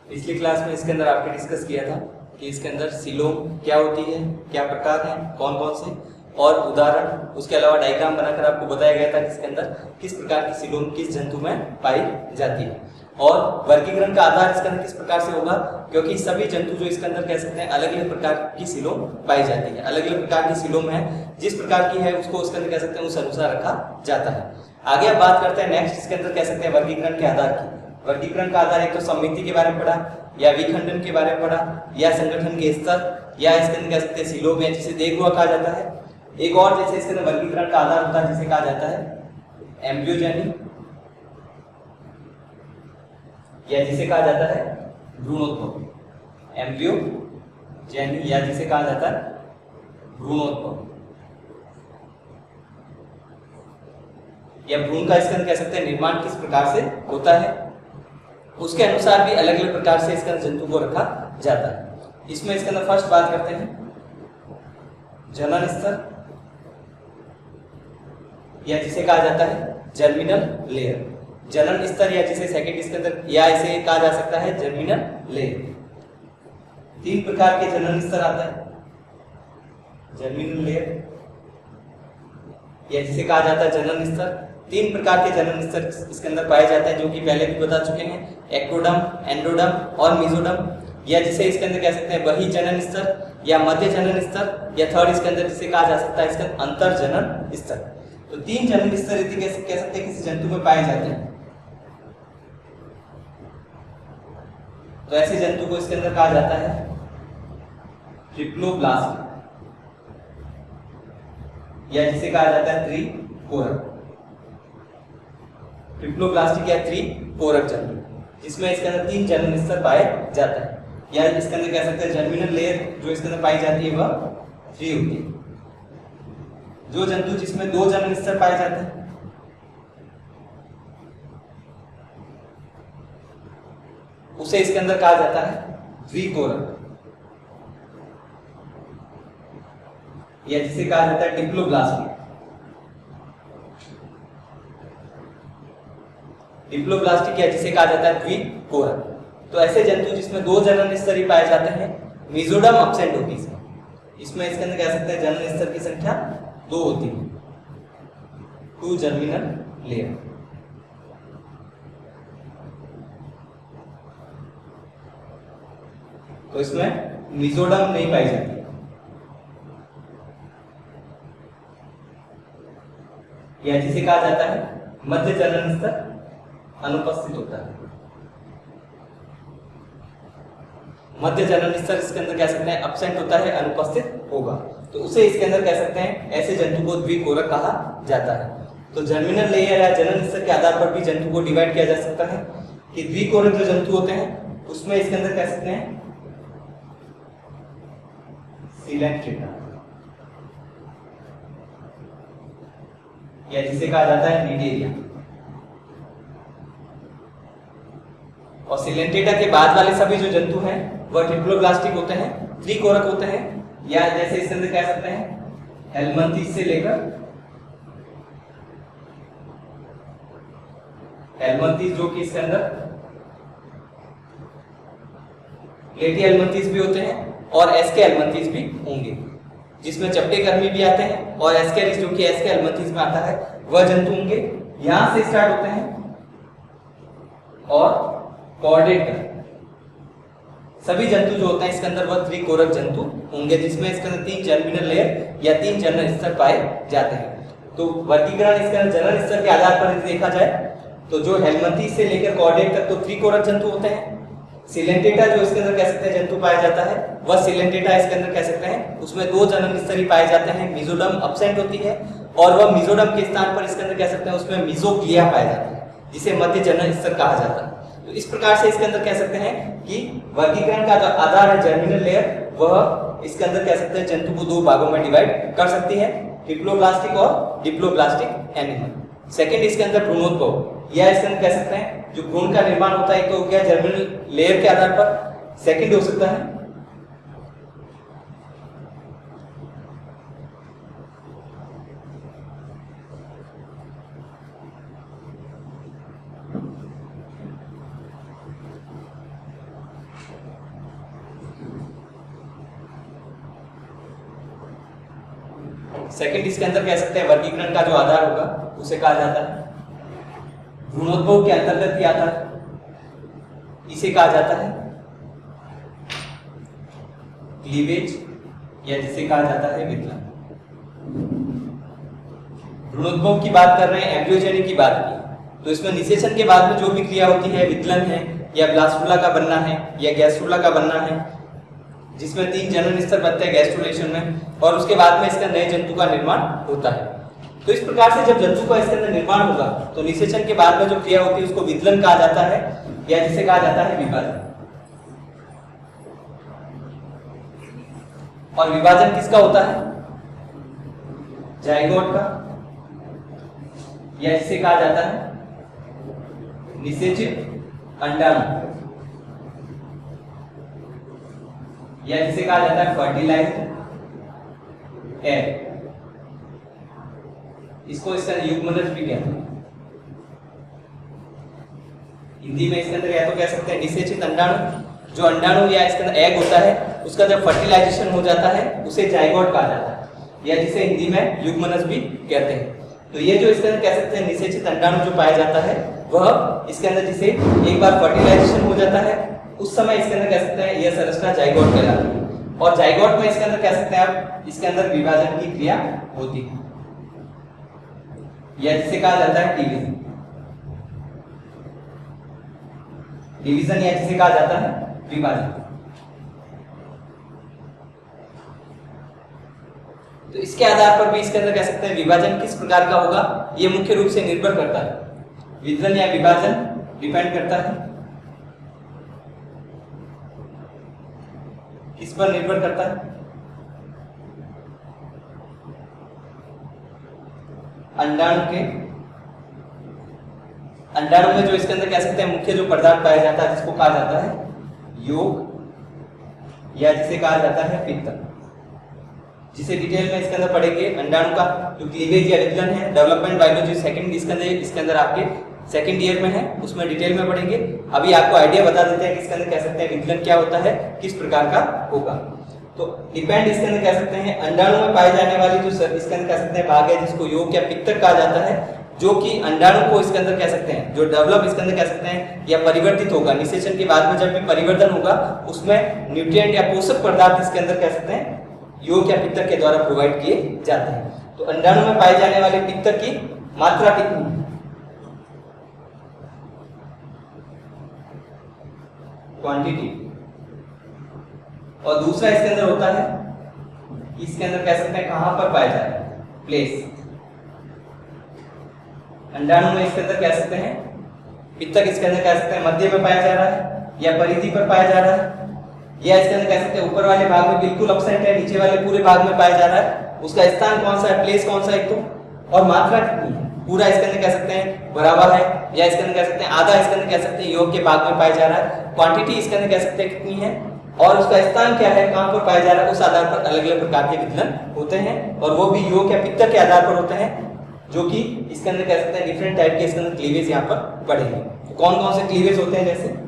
पिछली क्लास में इसके अंदर आपने डिस्कस किया था कि इसके अंदर सीलोम क्या होती है, क्या प्रकार हैं, कौन कौन से, और उदाहरण, उसके अलावा डायग्राम बनाकर आपको बताया गया था कि इसके अंदर किस प्रकार की सीलोम किस जंतु में पाई जाती है। और वर्गीकरण का आधार इसके अंदर किस प्रकार से होगा, क्योंकि सभी जंतु जो इसके अंदर कह सकते हैं अलग अलग प्रकार की सीलोम पाई जाती है, अलग अलग प्रकार की सीलोम है, जिस प्रकार की है उसको उसके अंदर कह सकते हैं उस अनुसार रखा जाता है। आगे आप बात करते हैं नेक्स्ट, इसके अंदर कह सकते हैं वर्गीकरण के आधार की। वर्गीकरण का आधार एक तो समिति के बारे में पढ़ा, या विखंडन के बारे में पढ़ा, या संगठन के स्तर, या इसके अंदर कह सकते हैं सीलोम है जिसे देखुआ कहा जाता है। एक और जैसे इसके अंदर वर्गीकरण का आधार होता है जिसे कहा जाता है एम्ब्रियोजेनी, या जिसे कहा जाता है भ्रूणोद्भव। एम्ब्रियोजेनी या जिसे कहा जाता है भ्रूणोद्भव, या भ्रूण का इसके अंदर कह सकते हैं निर्माण किस प्रकार से होता है, उसके अनुसार भी अलग अलग प्रकार से इसके अंदर जंतु को रखा जाता है। इसमें इसके अंदर फर्स्ट बात करते हैं जनन स्तर, या जिसे कहा जाता है जर्मिनल लेयर। जनन स्तर या जिसे सेकंड इसके अंदर या इसे कहा जा सकता है जर्मिनल लेयर। तीन प्रकार के जनन स्तर आता है, जर्मिनल लेयर या जिसे कहा जाता है जनन स्तर। तीन प्रकार के जनन स्तर इसके अंदर पाए जाते हैं जो कि पहले भी बता चुके हैं, एक्टोडर्म, एंडोडर्म और मेसोडर्म, या जिसे इसके अंदर कह सकते हैं वही जनन स्तर या मध्य जनन स्तर, या थर्ड इसके अंदर जिसे कहा जा सकता है इसका अंतर जनन स्तर। तो तीन जनन स्तर यदि कह सकते हैं किसी जंतु में पाए जाते हैं तो ऐसे जंतु को इसके अंदर कहा जाता है ट्रिप्लोब्लास्ट, या जिसे कहा जाता है त्रिकोरक। ट्रिप्लोब्लास्टिक या त्रिकोरक जंतु, जिसमें इसके अंदर तीन जनन स्तर पाए जाते हैं, या इसके अंदर कह सकते हैं जर्मिनल लेयर जो इसके अंदर पाई जाती है वह 3 होती है। जो जंतु जिसमें 2 जनन स्तर पाए जाते हैं उसे इसके अंदर कहा जाता है द्विकोरक, या जिसे कहा जाता है डिप्लोब्लास्टिक। डिप्लोब्लास्टिक या जिसे कहा जाता है द्विकोरक। तो ऐसे जंतु जिसमें 2 जनन स्तर ही पाए जाते हैं, मेसोडर्म एब्सेंट होती है इसमें इसके अंदर कह सकते हैं जनन स्तर की संख्या 2 होती है, 2 जर्मिनल लेयर। तो इसमें मेसोडर्म नहीं पाई जाती, या जिसे कहा जाता है मध्य जनन स्तर अनुपस्थित होता है। मध्य जनन स्तर इसके अंदर कह सकते हैं एब्सेंट होता है, अनुपस्थित होगा, तो उसे इसके अंदर कह सकते हैं ऐसे जंतु को द्विकोरक कहा जाता है। तो जर्मिनल लेयर या जनन स्तर के आधार पर भी जंतु को डिवाइड किया जा सकता है कि द्विकोरक जो जंतु होते हैं उसमें इसके अंदर कह सकते हैं सिलेंट्रेटा, या जिसे कहा जाता है निडेरिया। और सिलेंट्रेटा के बाद वाले सभी जो जंतु हैं वह ट्रिप्लोब्लास्टिक होते हैं, त्रिकोरक होते हैं, या जैसे इसके अंदर कह सकते हैं हेलमंथीस से लेकर हेलमंथीस, जो कि इसके अंदर प्लेटी हेलमंथीस भी होते हैं और एसके हेलमंथीस भी होंगे, जिसमें चपटे कर्मी भी आते हैं, और एस्केरिस जो कि एसके हेलमंथीस में आता है वह जंतु होंगे। यहां से स्टार्ट होते हैं और कॉर्डेट सभी जंतु जो होते हैं इसके अंदर वह त्रिकोरक जंतु होंगे, जिसमें इसके अंदर 3 जर्मिनल लेयर या 3 जनन स्तर पाए जाते हैं। तो वर्गीकरण इसके अंदर जनन स्तर के आधार पर देखा जाए तो जो हेलमंथीस से लेकर कॉर्डेट तक तो त्रिकोरक जंतु होते हैं। सिलेंट्रेटा जो इसके अंदर कह सकते हैं जंतु पाया जाता है वह सिलेंट्रेटा इसके अंदर कह सकते हैं उसमें 2 जनन स्तर ही पाए जाते हैं, मेसोडर्म एब्सेंट होती है, और वह मेसोडर्म के स्थान पर इसके अंदर कह सकते हैं उसमें मेसोग्लिया पाया जाता है, जिसे मध्य जनन स्तर कहा जाता है। तो इस प्रकार से इसके अंदर कह सकते हैं कि वर्गीकरण का जो आधार है जर्मिनल लेयर, वह इसके अंदर कह सकते हैं जंतु को 2 भागों में डिवाइड कर सकती है, ट्रिप्लोब्लास्टिक और डिप्लोब्लास्टिक एनिमल। सेकंड इसके अंदर भ्रूणोद्भव, या इसके अंदर कह सकते हैं जो भ्रूण का निर्माण होता है, एक तो हो गया जर्मिनल लेयर के आधार पर, सेकंड हो सकता है सेकंड इसके अंदर कह सकते हैं वर्गीकरण का जो आधार होगा उसे कहा जाता है। भ्रूणोद्भव के अंतर्गत ही आता है, इसे कहा जाता है क्लीवेज या जिसे कहा जाता है वितलन। भ्रूणोद्भव की बात कर रहे हैं, एम्ब्रियोजेनी की बात की, तो इसमें निषेचन के बाद में जो भी क्रिया होती है, वितलन है या ब्लास्टुला का बनना है या गैस्ट्रुला का बनना है, जिसमें 3 जनन स्तर बनते हैं गैस्ट्रुलेशन में, और उसके बाद में इसका नए जंतु का निर्माण होता है। तो इस प्रकार से जब जंतु का इसके अंदर निर्माण होगा तो निषेचन के बाद में जो क्रिया होती है उसको वितलन कहा जाता है या जिसे कहा जाता है विभाजन। और विभाजन किसका होता है? जाइगोट का, या जिसे कहा जाता है निषेचित अंडाणु, या जिसे कहा जाता है फर्टिलाइज्ड एग। इसको इसका युग्मनज भी कहते हैं। हिंदी में इसके अंदर या तो कह सकते हैं निषेचित अंडाणु, जो अंडाणु या इसके अंदर एग होता है उसका जब फर्टिलाइजेशन हो जाता है उसे जाइगोट कहा जाता है, या जिसे हिंदी में युग्मनज भी कहते हैं। तो ये जो इसके अंदर कह सकते हैं निषेचित अंडाणु जो पाया जाता है वह इसके अंदर जिसे एक बार फर्टिलाइजेशन हो जाता है उस समय इसके अंदर कह सकते हैं यह संरचना जाइगोट कहलाती है। और जाइगोट में इसके अंदर कह सकते हैं आप इसके अंदर विभाजन की क्रिया होती है, या जिसे कहा जाता है डिवीजन। डिवीजन या जिसे कहा जाता है विभाजन। तो इसके आधार पर भी इसके अंदर कह सकते हैं विभाजन किस प्रकार का होगा, यह मुख्य रूप से निर्भर करता है। वितरण या विभाजन डिपेंड करता है किस पर निर्भर करता है? अंडाणु के। अंडाणु में जो इसके अंदर कह सकते हैं मुख्य जो पदार्थ पाया जाता है जिसको कहा जाता है योग, या जिसे कहा जाता है पित्तक, जिसे डिटेल में इसके अंदर पढ़ेंगे। अंडाणु का जो क्लीवेज या वितलन है, डेवलपमेंट बायोलॉजी सेकंड इसके अंदर आपके सेकंड ईयर में है, उसमें डिटेल में पढ़ेंगे। अभी आपको आइडिया बता देते हैं कि इसके अंदर कह सकते हैं वितलन क्या होता है, किस प्रकार का होगा। तो डिपेंड इसके अंदर कह सकते हैं अंडाणु में पाए जाने वाली जो इसके अंदर कह सकते हैं भाग है जिसको योग या पित्तक कहा जाता है, जो कि अंडाणु को इसके अंदर कह सकते हैं जो डेवलप इसके अंदर कह सकते हैं या परिवर्तित होगा। निषेचन के बाद में जब भी परिवर्तन होगा उसमें न्यूट्रिएंट या पोषक पदार्थ इसके अंदर कह सकते हैं योग या पित्तक के द्वारा प्रोवाइड किए जाते हैं। तो अंडाणु में पाए जाने वाले पित्तक की मात्रा कितनी है? क्वांटिटी। और दूसरा इसके अंदर होता है इसके अंदर कह सकते हैं कहां पर पाया जा रहा है, प्लेस। अंडाणु में इसके अंदर कह सकते हैं पित्तक इसके अंदर कह सकते हैं मध्य में पाया जा रहा है या परिधि पर पाया जा रहा है, या इसके अंदर कह सकते हैं ऊपर वाले भाग में बिल्कुल एब्सेंट है, नीचे वाले पूरे भाग में पाया जा रहा है। उसका स्थान कौन सा है, प्लेस कौन सा है, तो और मात्रा कितनी है, पूरा इसके अंदर कह सकते हैं बराबर है, या इसके अंदर कह सकते हैं आधा इसके अंदर कह सकते हैं योग के भाग में पाया जा रहा है। क्वांटिटी इसके अंदर कह सकते हैं कितनी है और उसका स्थान क्या है, कहां पर पाया जा रहा है, उस आधार पर अलग अलग प्रकार के वितलन होते हैं, और वो भी योग या पित्तक के आधार पर होते हैं, जो कि इसके अंदर कह सकते हैं डिफरेंट टाइप के इसके अंदर क्लीवेज यहाँ पर पढ़ेंगे। तो कौन कौन से क्लीवेज होते हैं, जैसे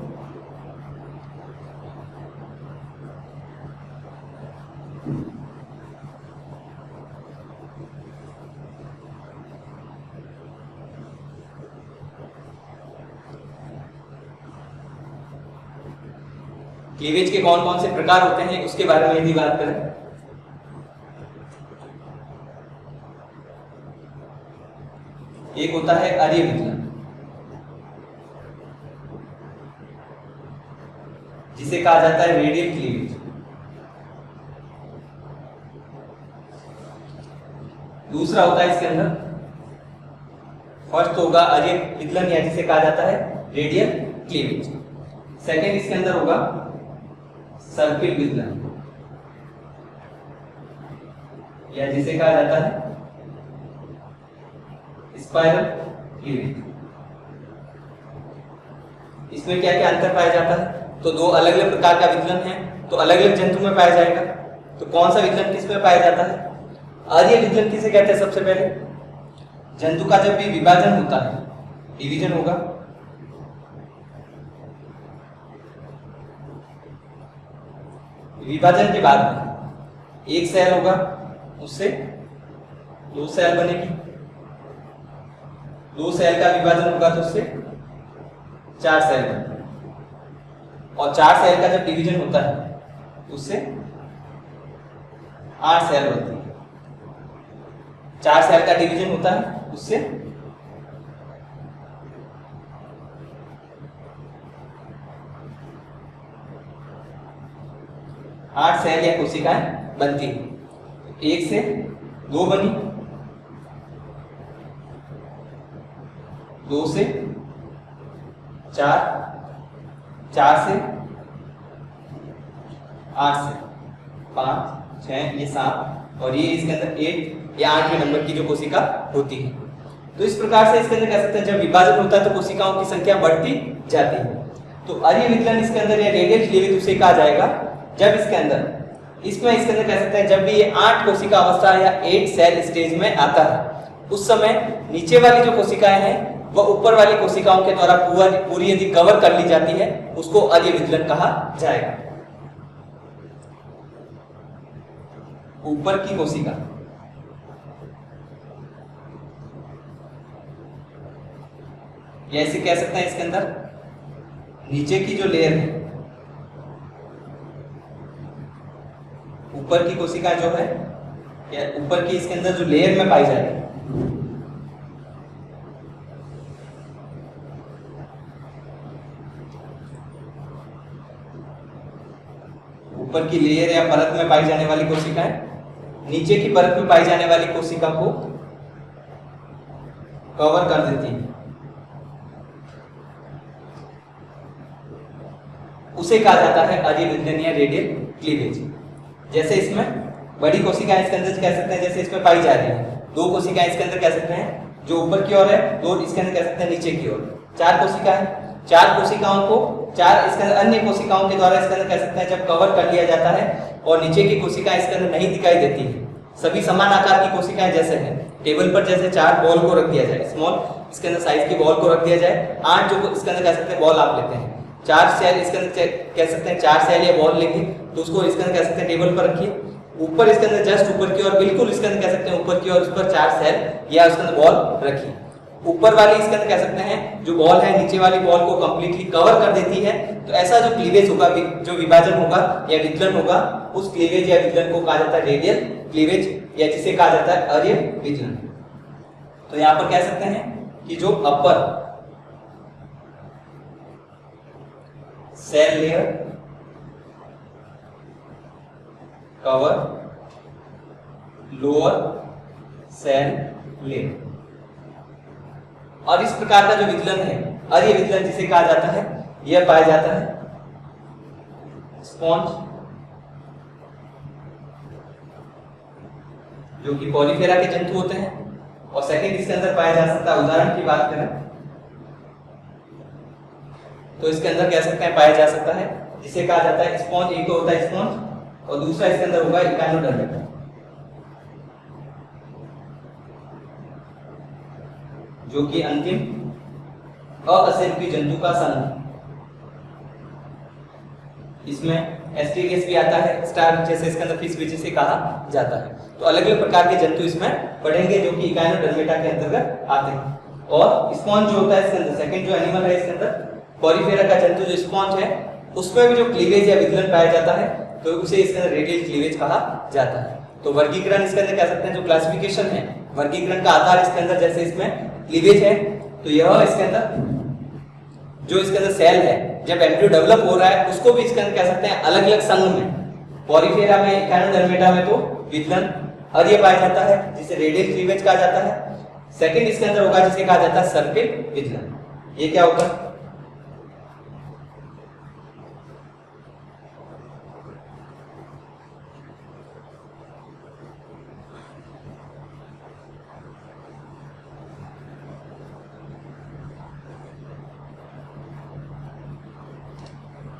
क्लीवेज के कौन कौन से प्रकार होते हैं उसके बारे में यदि बात करें, एक होता है अर्य वितलन, जिसे कहा जाता है रेडियल क्लीवेज। दूसरा होता है इसके अंदर, फर्स्ट होगा अर्य वितलन या जिसे कहा जाता है रेडियल क्लीवेज। सेकंड इसके अंदर होगा सर्पिल वितलन या जिसे कहा जाता है स्पाइरल क्लीवेज। इसमें क्या क्या अंतर पाया जाता है, तो दो अलग अलग प्रकार का वितलन है, तो अलग अलग जंतु में पाया जाएगा। तो कौन सा वितलन किस में पाया जाता है? अर्य वितलन किसे कहते हैं? सबसे पहले जंतु का जब भी विभाजन होता है, डिवीजन होगा, विभाजन के बाद में एक सेल होगा, उससे 2 सेल बनेगी, 2 सेल का विभाजन होगा तो उससे 4 सेल बनते हैं, और 4 सेल का जब डिवीजन होता है उससे 8 सेल बनती है। 4 सेल का डिवीजन होता है उससे 8 सेल या कोशिकाएं बनती है। 1 से 2 बनी, 2 से 4, 4 से 8 से 5, 6, ये 7 और ये इसके अंदर 8 या 8वें नंबर की जो कोशिका होती है। तो इस प्रकार से इसके अंदर कह सकते हैं जब विभाजन होता है तो कोशिकाओं की संख्या बढ़ती जाती है। तो अर्य विकलन इसके अंदर या रेडियल क्लीवेज उसे कहा जाएगा जब इसके अंदर इसके अंदर कह सकते हैं जब भी ये 8 कोशिका अवस्था या 8 सेल स्टेज में आता है, उस समय नीचे वाली जो कोशिकाएं हैं वह ऊपर वाली कोशिकाओं के द्वारा पूरी यदि कवर कर ली जाती है उसको अर्य विकलन कहा जाएगा। ऊपर की कोशिका ऐसे कह सकते हैं इसके अंदर नीचे की जो लेयर है, ऊपर की कोशिका जो है या ऊपर की इसके अंदर जो लेयर में पाई जाती है, ऊपर की लेयर या परत में पाई जाने वाली कोशिकाएं नीचे की परत में पाई जाने वाली कोशिका को कवर कर देती है, उसे कहा जाता है अर्य विकलन या रेडियल क्लीवेज। जैसे इसमें बड़ी कोशिकाएं इसके अंदर कह सकते हैं जैसे इसमें पाई जा रही है, 2 कोशिकाएं इसके अंदर कह सकते हैं जो ऊपर की ओर है, 2 इसके अंदर कह सकते हैं नीचे की ओर। 4 कोशिकाएं, 4 कोशिकाओं को 4 इसके अंदर अन्य कोशिकाओं के द्वारा इसके अंदर कह सकते हैं जब कवर कर लिया जाता है और नीचे की कोशिकाएं इसके अंदर नहीं दिखाई देती है, सभी समान आकार की कोशिकाएं जैसे है टेबल पर जैसे 4 बॉल को रख दिया जाए, स्मॉल इसके अंदर साइज की बॉल को रख दिया जाए, 8 जो इसके अंदर कह सकते हैं बॉल आप लेते हैं, 4 सेल इसके अंदर कह सकते हैं 4 सेल या बॉल लेंगे तो उसको इसके अंदर कह सकते हैं टेबल पर रखिए, ऊपर इसके अंदर जस्ट ऊपर की ओर बिल्कुल इसके अंदर कह सकते हैं ऊपर की ओर उस पर 4 सेल या उसके अंदर बॉल रखिए। ऊपर वाली इसके अंदर कह सकते हैं जो बॉल है नीचे वाली बॉल को कंप्लीटली कवर कर देती है। तो ऐसा जो क्लीवेज होगा, जो विभाजन होगा या विकलन होगा, उस क्लीवेज या विकलन को कहा जाता है रेडियल क्लीवेज या जिसे कहा जाता है अर्य विकलन। तो यहां पर कह सकते हैं कि जो upper cell layer cover lower cell layer, और इस प्रकार का जो विकलन है अर्य विकलन जिसे कहा जाता है यह पाया जाता है स्पॉन्ज जो कि पॉलीफेरा के जंतु होते हैं, और सेकंड इसके अंदर पाया जा सकता है, उदाहरण की बात करें तो इसके अंदर कह सकते हैं पाया जा सकता है जिसे कहा जाता है स्पॉन्ज। एक तो होता है स्पॉन्ज और दूसरा इसके अंदर होगा इकाइनोडर्मिटा, जो कि अंतिम अकशेरुकी जंतु का संघ। इसमें एस्टेरियस भी आता है, स्टार जैसे इसके अंदर फिश भी जिसे कहा जाता है। तो अलग अलग प्रकार के जंतु इसमें पढ़ेंगे जो कि इकाइनोडर्मिटा के अंतर्गत आते हैं। और स्पॉन्ज जो होता है इसके अंदर सेकंड जो एनिमल है इसके अंदर पॉलीफेरा का जंतु जो स्पॉन्ज है उसमें भी जो क्लीवेज या विकलन पाया जाता है तो उसे इसके अंदर रेडियल क्लीवेज कहा जाता है। तो वर्गीकरण इसके अंदर कह सकते हैं जो क्लासिफिकेशन है, वर्गीकरण का आधार इसके अंदर जैसे इसमें क्लीवेज है तो यह इसके अंदर जो इसके अंदर सेल है जब एम्ब्रियो डेवलप हो रहा है उसको भी इसके अंदर कह सकते हैं अलग अलग संघ में। पॉलीफेरा में, इकाइनोडर्मिटा में तो विकलन अर्य पाया जाता है जिसे रेडियल क्लीवेज कहा जाता है। सेकंड इसके अंदर होगा जिसे कहा जाता है सर्पिल विकलन। ये क्या होगा?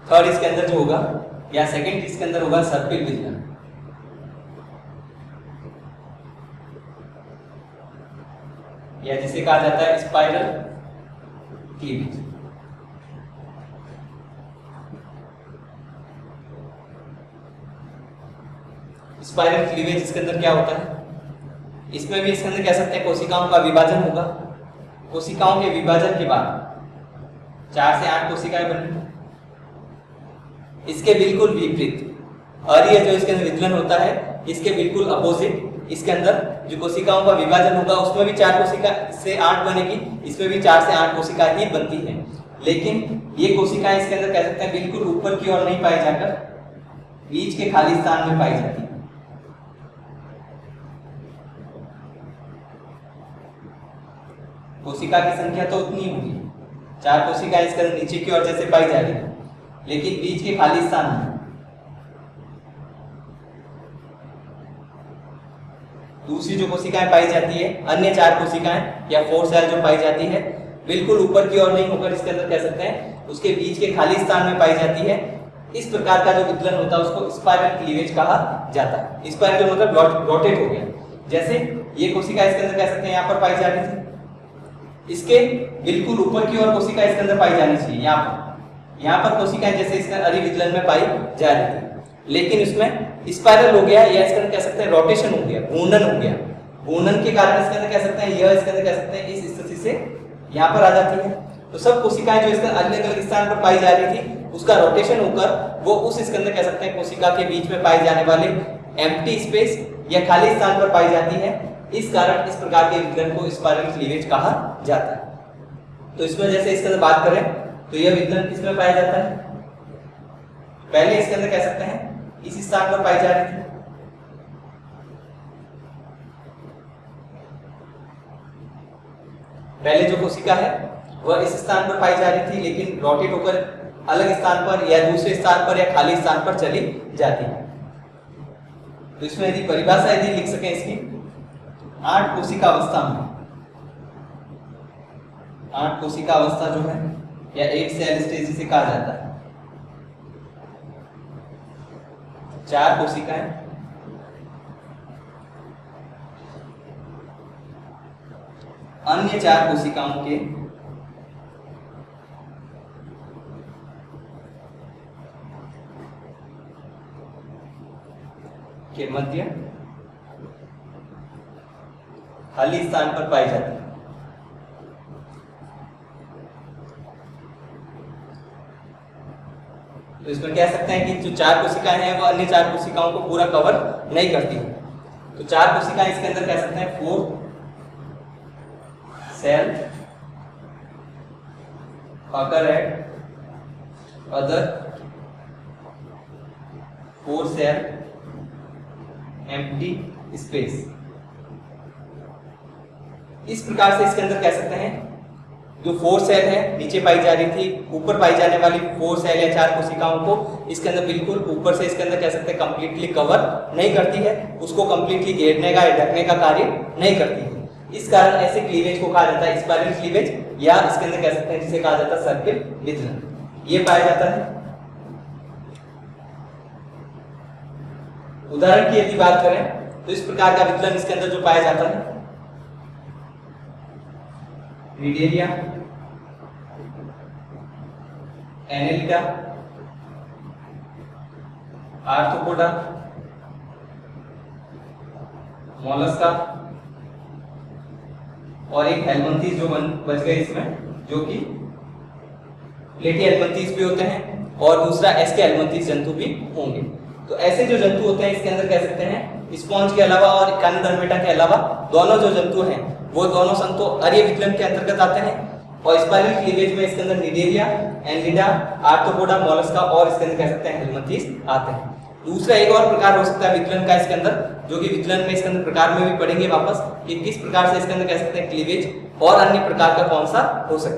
थर्ड इसके अंदर जो होगा या सेकंड इसके अंदर होगा सर्पिल विकलन। या जिसे कहा जाता है स्पाइरल क्लीवेज। स्पाइरल क्लीवेज इसके अंदर क्या होता है? इसमें भी इसके अंदर कह सकते हैं कोशिकाओं का विभाजन होगा। कोशिकाओं के विभाजन के बाद 4 से 8 कोशिकाएं बनी। इसके बिल्कुल विपरीत अरीय जो इसके अंदर विदलन होता है, इसके बिल्कुल अपोजिट इसके अंदर जो कोशिकाओं का विभाजन होगा उसमें भी 4 कोशिका से 8 बनेगी, इसमें भी 4 से 8 कोशिका ही बनती है। लेकिन ये कोशिकाएं इसके अंदर कह सकते हैं बिल्कुल ऊपर की ओर नहीं पाई जाकर बीच के खाली स्थान में पाई जाती है। कोशिका की संख्या तो उतनी होगी, 4 कोशिकाएं इसके अंदर नीचे की ओर जैसे पाई जा रही है, लेकिन बीच के खाली स्थान में दूसरी जो कोशिकाएं पाई जाती है, अन्य 4 कोशिकाएं या 4 सेल जो पाई जाती है बिल्कुल ऊपर की ओर नहीं होकर इसके अंदर कह सकते हैं उसके बीच के खाली स्थान में पाई जाती है। इस प्रकार का जो विदलन होता है उसको स्पाइरल क्लीवेज कहा जाता है। स्पाइरल मतलब रोटेट हो गया। जैसे ये कोशिका इसके अंदर कह सकते हैं यहाँ पर पाई जा रही थी, इसके बिल्कुल ऊपर की ओर कोशिका इसके अंदर पाई जानी चाहिए। यहाँ पर कोशिकाएं जैसे इसके अरी विदलन में पाई जा रही थी, लेकिन इसमें स्पाइरल हो गया या इसके अंदर कह सकते हैं रोटेशन हो गया, घूर्णन हो गया। घूर्णन के कारण इसके अंदर कह सकते हैं यह इसके अंदर कह सकते हैं इस स्थिति से यहाँ पर आ जाती है। तो सब कोशिकाएं जो इसके अलग अलग स्थान पर पाई जा रही थी उसका रोटेशन होकर वो उस इसके अंदर कह सकते हैं कोशिका के बीच में पाए जाने वाले एम्प्टी स्पेस या खाली स्थान पर पाई जाती है। इस कारण इस प्रकार के विदलन को स्पाइरल क्लीवेज कहा जाता है। तो इसमें जैसे इसके अंदर बात करें तो यह विदलन किसमें पाया जाता है? पहले इसके अंदर कह सकते हैं इस स्थान पर पाई जा रही थी, पहले जो कोशिका है वह इस स्थान पर पाई जा रही थी, लेकिन रोटेट होकर अलग स्थान पर या दूसरे स्थान पर या खाली स्थान पर चली जाती है। तो इसमें यदि परिभाषा यदि लिख सकें इसकी 8 कोशिका अवस्था में, 8 कोशिका अवस्था जो है या 8 सेल स्टेज जिसे कहा जाता है, 4 कोशिकाएं अन्य 4 कोशिकाओं के मध्य खाली स्थान पर पाई जाती है। तो इसमें कह सकते हैं कि जो 4 कोशिकाएं हैं वो अन्य 4 कोशिकाओं को पूरा कवर नहीं करती। तो 4 कोशिकाएं इसके अंदर कह सकते हैं 4 cell occur at other 4 cell empty space। इस प्रकार से इसके अंदर कह सकते हैं जो 4 सेल है नीचे पाई जा रही थी, ऊपर पाई जाने वाली 4 सेल या 4 कोशिकाओं को इसके अंदर बिल्कुल ऊपर से इसके अंदर कह सकते हैं कंप्लीटली कवर नहीं करती है, उसको कंप्लीटली घेरने का या ढकने का कार्य नहीं करती है। इस कारण ऐसे क्लीवेज को कहा जाता है स्पाइरल क्लीवेज या इसके अंदर कह सकते हैं जिसे कहा जाता है सर्किल विदलन। ये पाया जाता है। उदाहरण की यदि बात करें तो इस प्रकार का विदलन इसके अंदर जो पाया जाता है निडेरिया, एनेलिडा, आर्थ्रोपोडा, मोलस्का और एक हेलमिंथीज जो बच गए इसमें, जो कि प्लेटी हेलमिंथीज भी होते हैं और दूसरा एस्के हेलमिंथीज जंतु भी होंगे। तो ऐसे जो जंतु होते हैं इसके अंदर कह सकते हैं स्पॉन्ज के अलावा और इकानोडर्मेटा के अलावा दोनों जो जंतु हैं वो दोनों संतो अरीय विदलन के अंतर्गत आते हैं। और स्पाइरल क्लीवेज में इसके अंदर निडेरिया, एनेलिडा, आर्थ्रोपोडा, मोलस्का और इसके अंदर कह सकते हैं हेलमिंथीज आते हैं। दूसरा एक और प्रकार हो सकता है विदलन का इसके अंदर, जो कि विदलन में इसके अंदर प्रकार में भी पढ़ेंगे वापस कि किस प्रकार से इसके अंदर कह सकते हैं क्लीवेज और अन्य प्रकार का कौन सा हो सकता है।